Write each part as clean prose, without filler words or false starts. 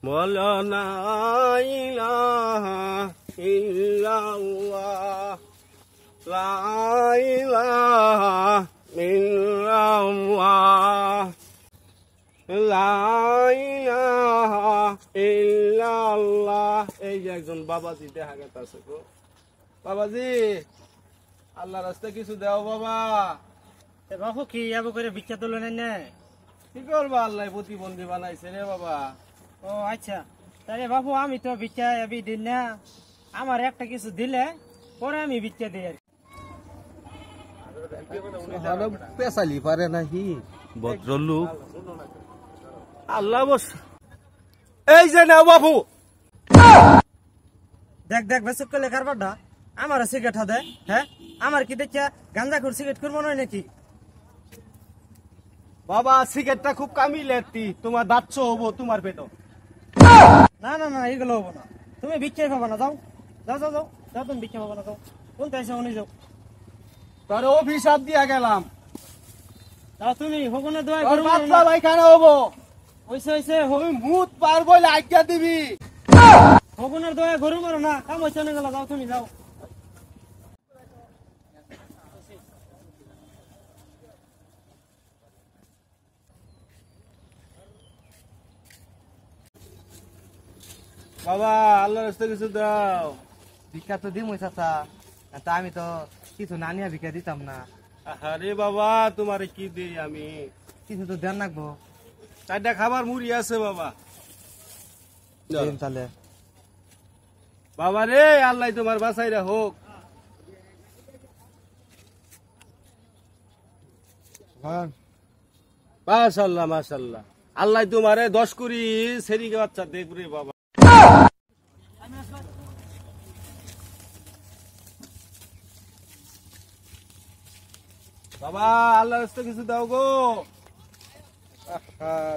বলো লা ইলাহা ইল্লাল্লাহ, লা ইলাহা ইল্লাল্লাহ, লা ইলাহা ইল্লাল্লাহ। এই যে একজন বাবাজি দেখা গেছে গো। বাবাজি, আল্লাহ রাস্তায় কিছু দেও বাবা। বাবু কি আবু করে ভিক্ষা তুলে নেন? কি করবা, আল্লাহ প্রতিবন্ধী বানাইছে রে বাবা। ও আচ্ছা, তাহলে বাবু আমি তো ভিক্ষা এবি দিন না, আমার একটা কিছু দিলে পরে আমি ভিক্ষা দিই আর পেশালি পারে নাকি ভদ্রলোক। আল্লাহ বস, এই যে নাও বাবু। দেখ দেখ বেসুক করলে কারবারটা আমার সিগারেট হাতে। হ্যাঁ, আমার কি দেখা গাঞ্জা খোর সিগারেট করবো নয় নাকি? বাবা সিগারেটটা খুব কামিলে, তোমার দাঁতছ হবো তোমার পেটো। না না না, এগুলো হবো না। তুমি ভিক্ষাই পাবা না, যাও যাও যাও যাও যাও, তুমি ভিক্ষা পাবা না, যাও। কোনটা এসে উনি যাও, তোর অভিশাপ দিয়া গেলাম। যাও তুমি হগুনে দোয়া তোর করবো বাচ্চা ভাইখানা হবো। হইছে হইছে তুই মুত পার বলে আজ্ঞা দিবি। হগুনের দোয়া গরু মারো না, কাম হইছে না, গেল যাও তুমি যাও। বাবা আল্লাহ রাস্তায় কিছু দাও। ভিক্ষা তো দিমই চাচা, তা আমি তো কিছু না নিয়ে ভিক্ষা দিতাম না। আরে বাবা তোমারে কি দিই আমি, কিছু তো দেন রাখবো। 4টা খাবার মুড়ি আছে বাবা। তাহলে বাবা রে, আল্লাহ তোমার বাসাইরা হোক। মাশাআল্লাহ মাশাআল্লাহ, আল্লাহ তোমারে 10 কোটি সেরিকে বাচ্চা দেখবে বাবা। বাবা আল্লাহ রাস্তায় কিছু দাও গো।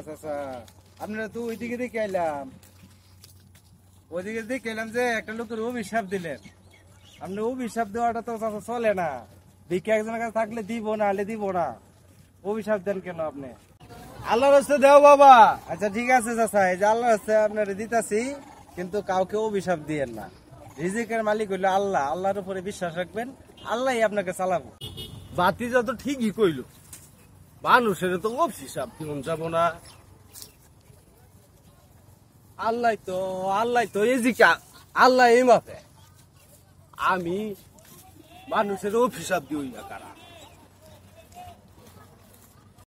চাচা আপনারা তো ওইদিকে দেখে এলাম, ওইদিকে দেখে এলাম যে একটা লোকের অভিশাপ দিলেন। আপনি অভিশাপ দেওয়াটা তো চাচা চলে না। ভিক্ষা একজনের কাছে থাকলে দিব, না হলে দিব না। অভিশাপ দেন কেন আপনি? আল্লাহ রাস্তায় দাও বাবা। আচ্ছা ঠিক আছে চাচা, এই যে আল্লাহ রাস্তায় আপনারা দিতাছি, কিন্তু কাউকে অভিশাপ দিয়েন না। রিজিকের মালিক হইলো আল্লাহ, আল্লাহর উপরে বিশ্বাস রাখবেন, আল্লাহই আপনাকে চালাবো। বাতি যত ঠিকই কইল, মানুষের তো অভিশাপ দিন যাব না। আল্লাহ তো এজিকা, আল্লাহ এই মাপে। আমি মানুষের অভিশাপ দিই না কারা।